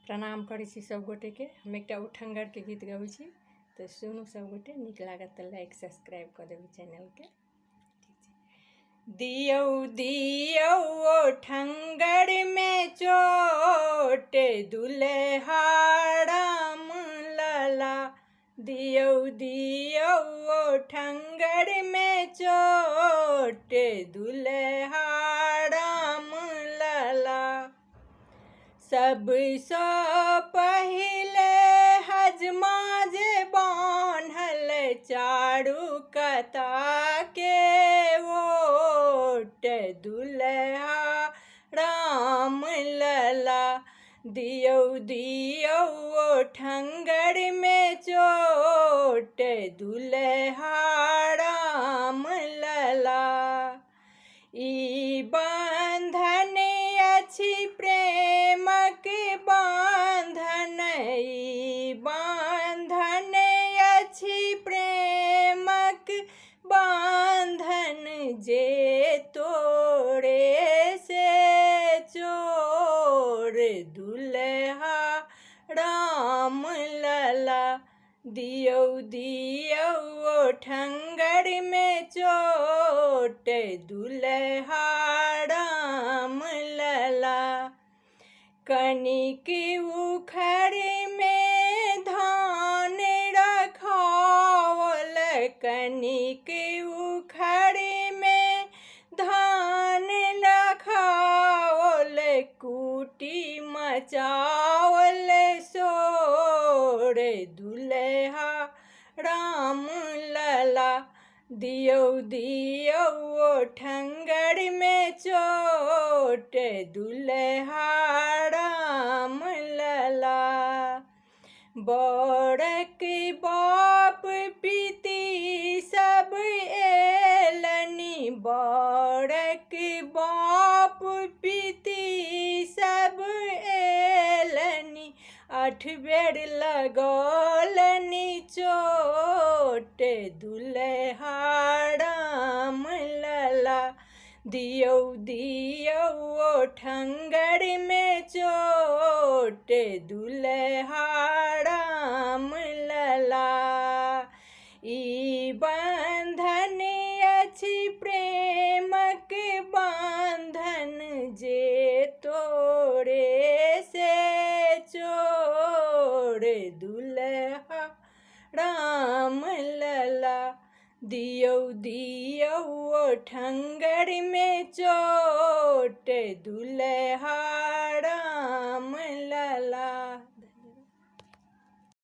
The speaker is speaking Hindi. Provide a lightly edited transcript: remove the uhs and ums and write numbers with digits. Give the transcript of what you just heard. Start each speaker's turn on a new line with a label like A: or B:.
A: प्रणाम करै छी सब गोटे के। हम एकटा उठंगर के गीत गबै छी, तो सुनू सब गोटे। नीक लागत तो लाइक सब्सक्राइब कर देबै चैनल के। दियौ दियौ उठंगर में चोट, दुल्हा राम लला। दियौ दियौ उठंगर में चोट, दुल्हा राम लला। सबसँ पहिले हजमा जे बान्हल चारू कता के ओट, दुल्हा राम लला। दियौ दियौ उठंगर में चोट, दुल्हा राम लला। ई बंधन अछि प्रेमक बंधन, ई बंधन अछि प्रेमक बंधन। जे तोड़े से चोर, दुल्हा राम लला। दियौ दियौ उठंगर में चोट, दुल्हा राम लला। कनिक उखड़ में धान रखावल, कनिक उखड़ में धान रखावल। कूटी मचावल शोर, दुल्हा राम लला। दियौ दियौ उठंगर में चोट, दुल्हा राम लला। बड़क बाप पीती सब एलनी, बड़क बाप पीती सब एलनी। 8 बेर लगौलनी चोट, दुल्हा राम लला। दियौ दियौ उठंगर में चोट, दुल्हा राम लला। ई बंधन अछि प्रेमक बंधन, जे तोड़े से चोर, दुल्हा राम लला। दियौ दियौ उठंगर में चोट, दुल्हा